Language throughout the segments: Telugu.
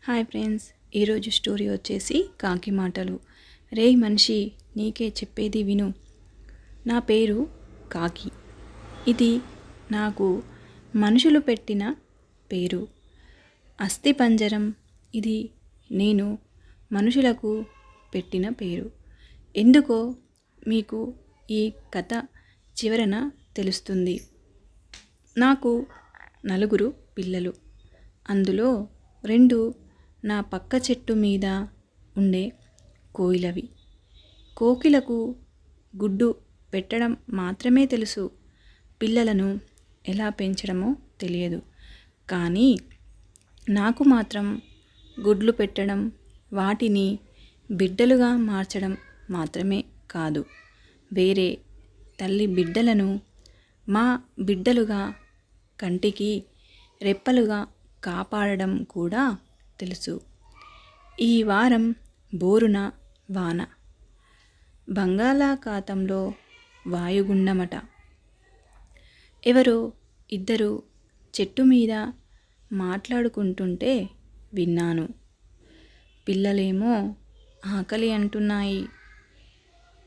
హాయ్ ఫ్రెండ్స్, ఈరోజు స్టోరీ వచ్చేసి కాకి మాటలు. రేయ్ మనిషి, నీకే చెప్పేది విను. నా పేరు కాకి. ఇది నాకు మనుషులు పెట్టిన పేరు. అస్థిపంజరం ఇది నేను మనుషులకు పెట్టిన పేరు. ఎందుకో మీకు ఈ కథ చివరన తెలుస్తుంది. నాకు 4 పిల్లలు. అందులో 2 నా పక్క చెట్టు మీద ఉండే కోయిలవి. కోకిలకు గుడ్డు పెట్టడం మాత్రమే తెలుసు, పిల్లలను ఎలా పెంచడమో తెలియదు. కానీ నాకు మాత్రం గుడ్లు పెట్టడం, వాటిని బిడ్డలుగా మార్చడం మాత్రమే కాదు, వేరే తల్లి బిడ్డలను మా బిడ్డలుగా కంటికి రెప్పలుగా కాపాడడం కూడా తెలుసు. ఈ వారం బోరున వాన, బంగాళాఖాతంలో వాయుగుండమట. ఎవరో ఇద్దరు చెట్టు మీద మాట్లాడుకుంటుంటే విన్నాను. పిల్లలేమో ఆకలి అంటున్నాయి.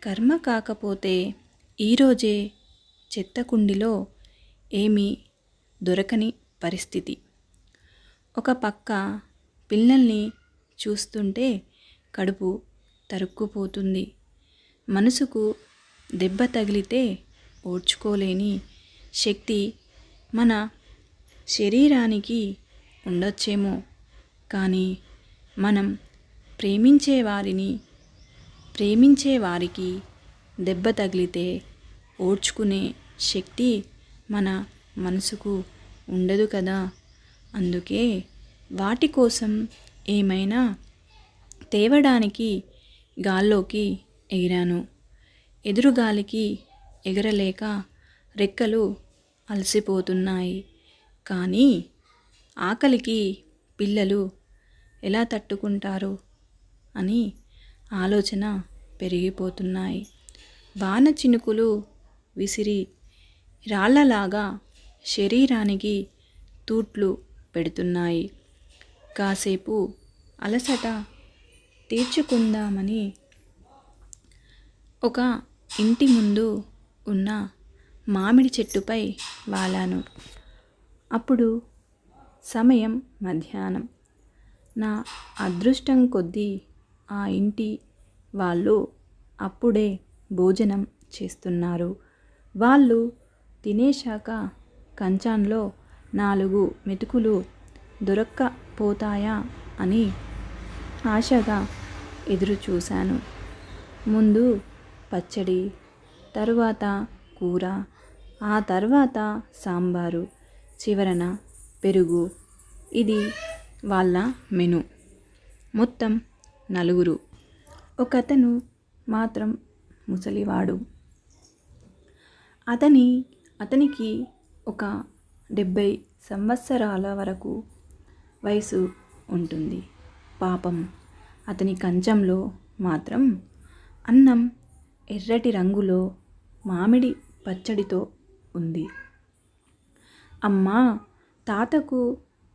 కర్మ కాకపోతే ఈరోజే చెత్తకుండిలో ఏమీ దొరకని పరిస్థితి. ఒక పక్క పిల్లల్ని చూస్తుంటే కడుపు తరుక్కుపోతుంది. మనసుకు దెబ్బ తగిలితే ఓర్చుకోలేని శక్తి మన శరీరానికి ఉండొచ్చేమో, కానీ మనం ప్రేమించే వారికి దెబ్బ తగిలితే ఓర్చుకునే శక్తి మన మనసుకు ఉండదు కదా. అందుకే వాటి కోసం ఏమైనా తేవడానికి గాల్లోకి ఎగిరాను. ఎదురుగాలికి ఎగరలేక రెక్కలు అలసిపోతున్నాయి. కానీ ఆకలికి పిల్లలు ఎలా తట్టుకుంటారు అని ఆలోచన పెరిగిపోతున్నాయి. వాన చినుకులు విసిరి రాళ్లలాగా శరీరానికి తూట్లు పెడుతున్నాయి. కాసేపు అలసట తీర్చుకుందామని ఒక ఇంటి ముందు ఉన్న మామిడి చెట్టుపై వాలాను. అప్పుడు సమయం మధ్యాహ్నం. నా అదృష్టం కొద్దీ ఆ ఇంటి వాళ్ళు అప్పుడే భోజనం చేస్తున్నారు. వాళ్ళు తినేశాక కంచంలో 4 మెతుకులు దొరక్కపోతాయా అని ఆశగా ఎదురు చూశాను. ముందు పచ్చడి, తరువాత కూర, ఆ తర్వాత సాంబారు, చివరన పెరుగు. ఇది వాళ్ళ మెను. మొత్తం 4. ఒకతను మాత్రం ముసలివాడు. అతనికి ఒక 70 సంవత్సరాల వరకు వయసు ఉంటుంది. పాపం, అతని కంచంలో మాత్రం అన్నం ఎర్రటి రంగులో మామిడి పచ్చడితో ఉంది. అమ్మా, తాతకు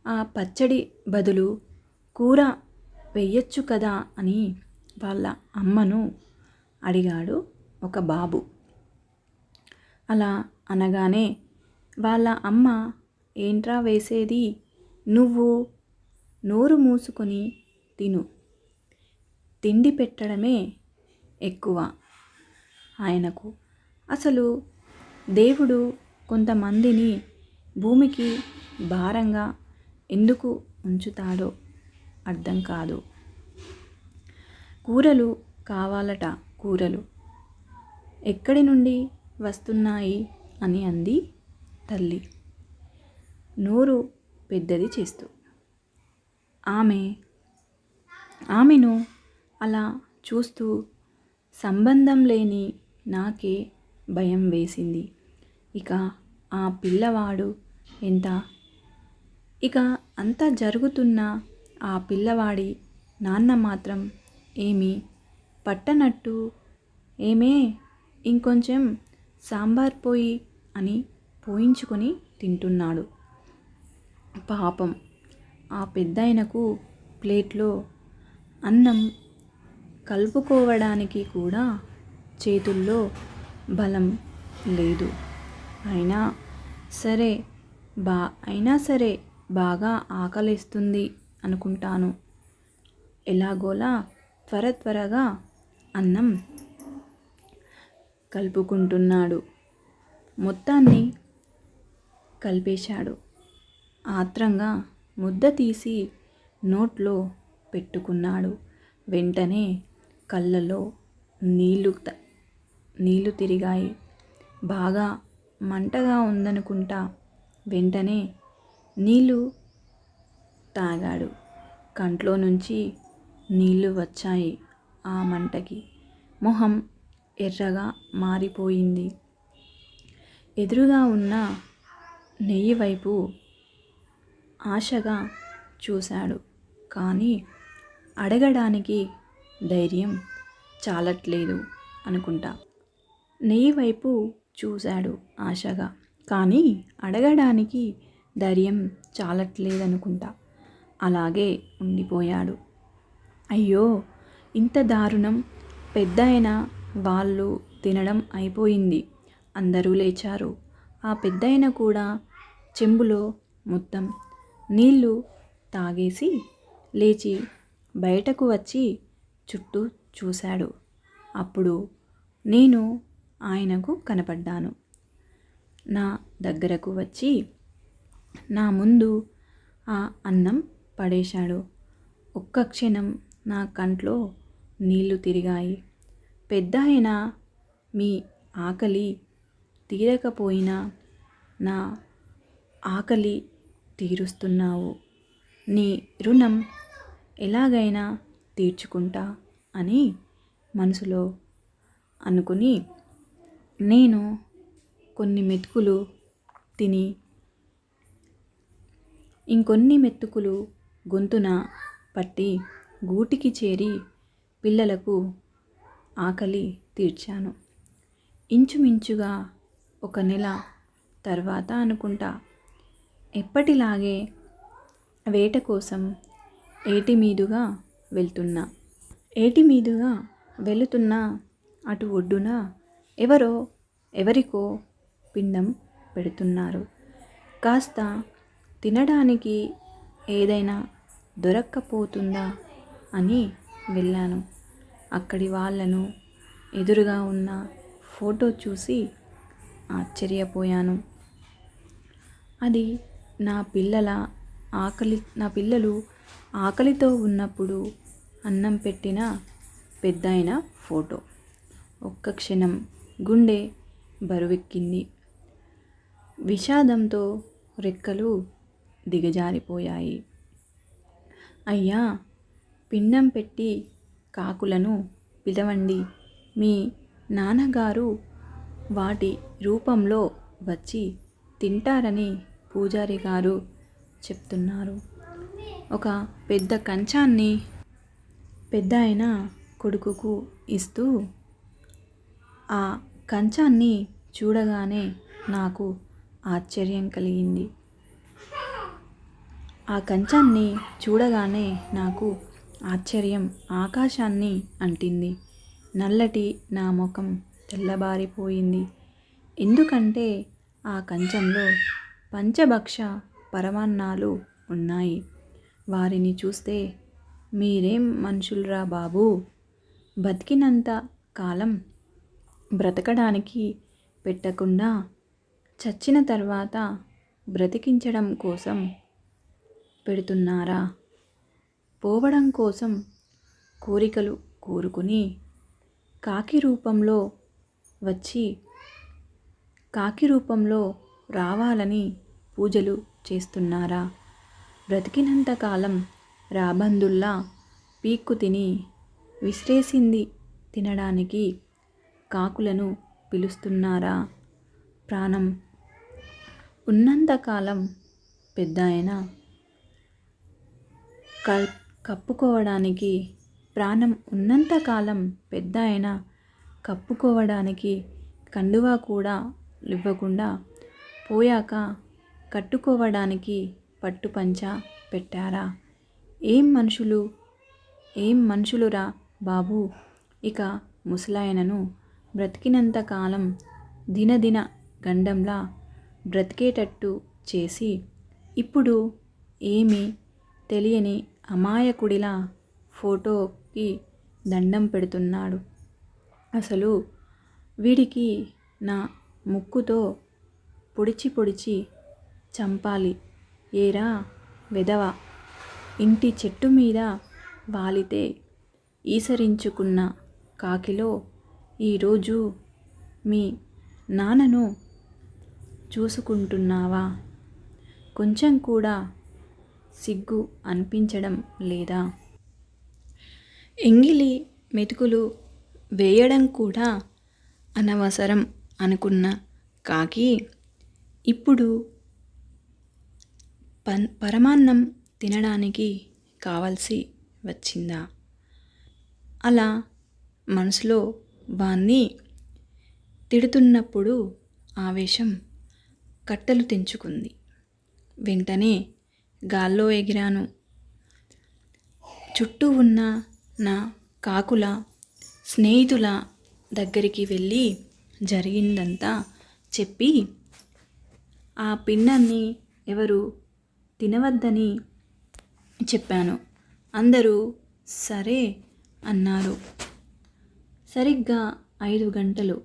ఆ పచ్చడి బదులు కూర వెయ్యొచ్చు కదా అని వాళ్ళ అమ్మను అడిగాడు ఒక బాబు. అలా అనగానే వాళ్ళ అమ్మ, ఏంట్రా వేసేది, నువ్వు నోరు మూసుకొని తిను, తిండి పెట్టడమే ఎక్కువ ఆయనకు. అసలు దేవుడు కొంతమందిని భూమికి భారంగా ఎందుకు ఉంచుతాడో అర్థం కాదు. కూరలు కావాలట, కూరలు ఎక్కడి నుండి వస్తున్నాయి అని అంది తల్లి, నోరు పెద్దది చేస్తూ. ఆమెను అలా చూస్తూ సంబంధం లేని నాకే భయం వేసింది. ఇక ఆ పిల్లవాడు ఇక అంతా జరుగుతున్న ఆ పిల్లవాడి నాన్న మాత్రం ఏమీ పట్టనట్టు, ఏమే ఇంకొంచెం సాంబార్ పోయి అని పోయించుకొని తింటున్నాడు. పాపం, ఆ పెద్దాయనకు ప్లేట్లో అన్నం కలుపుకోవడానికి కూడా చేతుల్లో బలం లేదు. అయినా సరే అయినా సరే బాగా ఆకలేస్తుంది అనుకుంటాను. ఎలాగోలా త్వరగా అన్నం కలుపుకుంటున్నాడు. మొత్తాన్ని కలిపేశాడు. ఆత్రంగా ముద్ద తీసి నోట్లో పెట్టుకున్నాడు. వెంటనే కళ్ళలో నీళ్లు తిరిగాయి. బాగా మంటగా ఉందనుకుంటా. వెంటనే నీళ్లు తాగాడు. కంట్లో నుంచి నీళ్లు వచ్చాయి. ఆ మంటకి మొహం ఎర్రగా మారిపోయింది. ఎదురుగా ఉన్న నెయ్యి వైపు ఆశగా చూశాడు. కానీ అడగడానికి ధైర్యం చాలట్లేదు అనుకుంటా. నెయ్యి వైపు చూశాడు ఆశగా. కానీ అడగడానికి ధైర్యం చాలట్లేదనుకుంటా. అలాగే ఉండిపోయాడు. అయ్యో, ఇంత దారుణం! పెద్దాయన వాళ్ళు తినడం అయిపోయింది. అందరూ లేచారు. ఆ పెద్దాయన కూడా చెంబులో మొత్తం నీళ్లు తాగేసి లేచి బయటకు వచ్చి చుట్టూ చూశాడు. అప్పుడు నేను ఆయనకు కనపడ్డాను. నా దగ్గరకు వచ్చి నా ముందు ఆ అన్నం పడేశాడు. ఒక్క క్షణం నా కంట్లో నీళ్లు తిరిగాయి. పెద్దాయన, మీ ఆకలి తీరకపోయినా నా ఆకలి తీరుస్తున్నావు. నీ రుణం ఎలాగైనా తీర్చుకుంటా అని మనసులో అనుకుని నేను కొన్ని మెతుకులు తిని ఇంకొన్ని మెతుకులు గొంతున పట్టి గూటికి చేరి పిల్లలకు ఆకలి తీర్చాను. ఇంచుమించుగా 1 నెల తర్వాత అనుకుంటా. ఎప్పటిలాగే వేట కోసం ఏటి మీదుగా వెళుతున్నా అటు ఒడ్డున ఎవరికో పిండం పెడుతున్నారు. కాస్త తినడానికి ఏదైనా దొరక్కపోతుందా అని వెళ్ళాను. అక్కడి వాళ్ళను ఎదురుగా ఉన్న ఫోటో చూసి ఆశ్చర్యపోయాను. అది నా పిల్లలు ఆకలితో ఉన్నప్పుడు అన్నం పెట్టిన పెద్దాయన ఫోటో. ఒక్క క్షణం గుండె బరువెక్కింది. విషాదంతో రెక్కలు దిగజారిపోయాయి. అయ్యా, పిండం పెట్టి కాకులను పిలవండి. మీ నాన్నగారు వాటి రూపంలో వచ్చి తింటారని పూజారి గారు చెప్తున్నారు. ఒక పెద్ద కంచాన్ని పెద్దాయన కొడుకుకు ఇస్తూ, ఆ కంచాన్ని చూడగానే నాకు ఆశ్చర్యం కలిగింది. ఆకాశాన్ని అంటింది. నల్లటి నా ముఖం తెల్లబారిపోయింది. ఎందుకంటే ఆ కంచంలో పంచభక్ష పరమాన్నాలు ఉన్నాయి. వారిని చూస్తే మీరేం మనుషులురా బాబూ, బతికినంత కాలం బ్రతకడానికి పెట్టకుండా చచ్చిన తర్వాత బ్రతికించడం కోసం పెడుతున్నారా? పోవడం కోసం కోరికలు కోరుకుని కాకి రూపంలో రావాలని పూజలు చేస్తున్నారా? బ్రతికినంతకాలం రాబందుల్లా పీక్కు తిని విసిరేసింది తినడానికి కాకులను పిలుస్తున్నారా? ప్రాణం ఉన్నంతకాలం పెద్దాయన కప్పుకోవడానికి కండువా కూడా ఇవ్వకుండా పోయాక కట్టుకోవడానికి పట్టుపంచ పెట్టారా? ఏం మనుషులు ఏం మనుషులురా బాబు. ఇక ముసలాయనను బ్రతికినంత కాలం దినదిన గండంలా బ్రతికేటట్టు చేసి ఇప్పుడు ఏమీ తెలియని అమాయకుడిలా ఫోటోకి దండం పెడుతున్నాడు. అసలు వీడికి నా ముక్కుతో పొడిచి పొడిచి చంపాలి. ఏరా వెధవ, ఇంటి చెట్టు మీద వాలితే ఈసరించుకున్న కాకిలో ఈరోజు మీ నాన్నను చూసుకుంటున్నావా? కొంచెం కూడా సిగ్గు అనిపించడం లేదా? ఎంగిలి మెతుకులు వేయడం కూడా అనవసరం అనుకున్న కాకి ఇప్పుడు పరమాన్నం తినడానికి కావలసి వచ్చిందా? అలా మనసులో వాణ్ణి తిడుతున్నప్పుడు ఆవేశం కట్టలు తెంచుకుంది. వెంటనే గాల్లో ఎగిరాను. చుట్టూ ఉన్న నా కాకుల స్నేహితుల దగ్గరికి వెళ్ళి జరిగిందంతా చెప్పి ఆ పిండాన్ని ఎవరు తినవద్దని చెప్పాను. అందరూ సరే అన్నారు. సరిగ్గా 5 గంటలు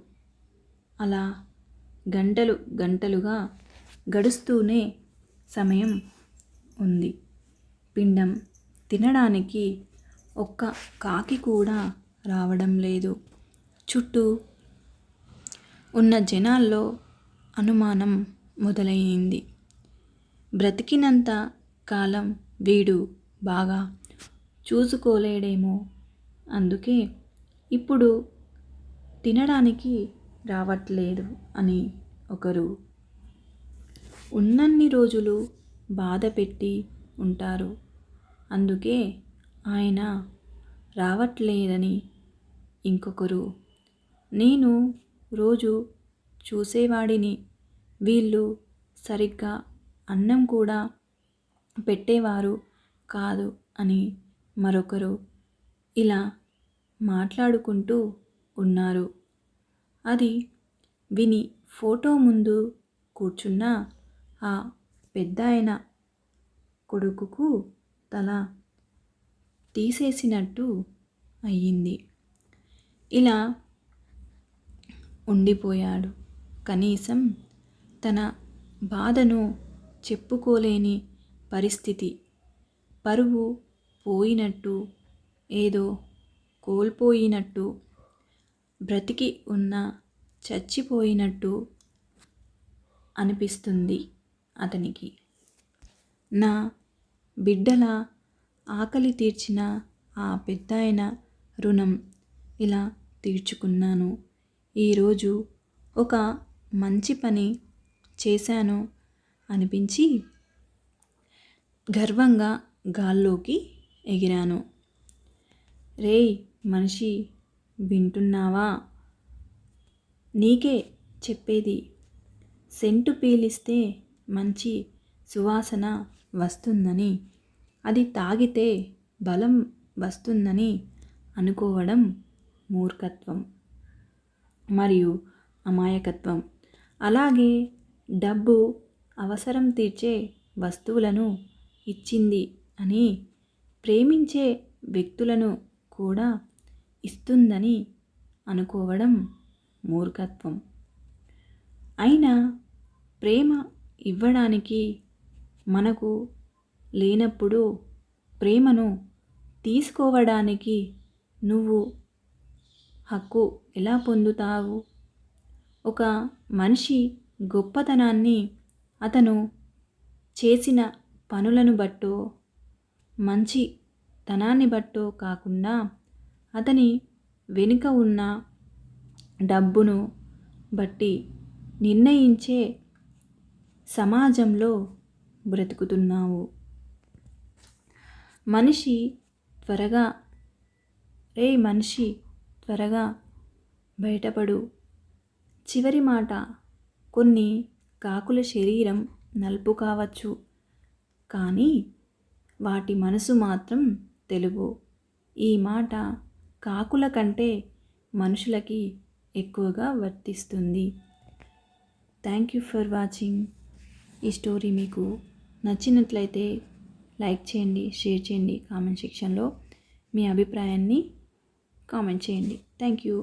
అలా గంటలు గంటలుగా గడుస్తూనే సమయం ఉంది. పిండం తినడానికి ఒక్క కాకి కూడా రావడం లేదు. చుట్టూ ఉన్న జనాల్లో అనుమానం మొదలైంది. బ్రతికినంత కాలం వీడు బాగా చూసుకోలేడేమో, అందుకే ఇప్పుడు తినడానికి రావట్లేదు అని ఒకరు. ఉన్నన్ని రోజులు బాధ పెట్టి ఉంటారు, అందుకే ఆయన రావట్లేదని ఇంకొకరు. నేను రోజు చూసేవాడిని, వీళ్ళు సరిగ్గా అన్నం కూడా పెట్టేవారు కాదు అని మరొకరు. ఇలా మాట్లాడుకుంటూ ఉన్నారు. అది విని ఫోటో ముందు కూర్చున్న ఆ పెద్దాయన కొడుకుకు తల తీసేసినట్టు అయ్యింది. ఇలా ఉండిపోయాడు. కనీసం తన బాధను చెప్పుకోలేని పరిస్థితి. పరువు పోయినట్టు, ఏదో కోల్పోయినట్టు, బ్రతికి ఉన్న చచ్చిపోయినట్టు అనిపిస్తుంది అతనికి. నా బిడ్డల ఆకలి తీర్చిన ఆ పెద్దాయన రుణం ఇలా తీర్చుకున్నాను. ఈరోజు ఒక మంచి పని చేశాను అనిపించి గర్వంగా గాల్లోకి ఎగిరాను. రేయ్ మనిషి, వింటున్నావా? నీకే చెప్పేది. సెంటు పీలిస్తే మంచి సువాసన వస్తుందని, అది తాగితే బలం వస్తుందని అనుకోవడం మూర్ఖత్వం మరియు అమాయకత్వం. అలాగే డబ్బు అవసరం తీర్చే వస్తువులను ఇచ్చింది అని ప్రేమించే వ్యక్తులను కూడా ఇస్తుందని అనుకోవడం మూర్ఖత్వం. అయినా ప్రేమ ఇవ్వడానికి మనకు లేనప్పుడు ప్రేమను తీసుకోవడానికి నువ్వు హక్కు ఎలా పొందుతావు? ఒక మనిషి గొప్పతనాన్ని అతను చేసిన పనులను బట్టో, మంచితనాన్ని బట్టో కాకుండా అతని వెనుక ఉన్న డబ్బును బట్టి నిర్ణయించే సమాజంలో బ్రతుకుతున్నావు. మనిషి త్వరగా బయటపడు. చివరి మాట. కొన్ని కాకుల శరీరం నలుపు కావచ్చు, కానీ వాటి మనసు మాత్రం తెలుగు. ఈ మాట కాకుల కంటే మనుషులకి ఎక్కువగా వర్తిస్తుంది. Thank you for watching. ఈ స్టోరీ మీకు నచ్చినట్లయితే లైక్ చేయండి, షేర్ చేయండి, కామెంట్ సెక్షన్లో మీ అభిప్రాయాన్ని కామెంట్ చేయండి. Thank you.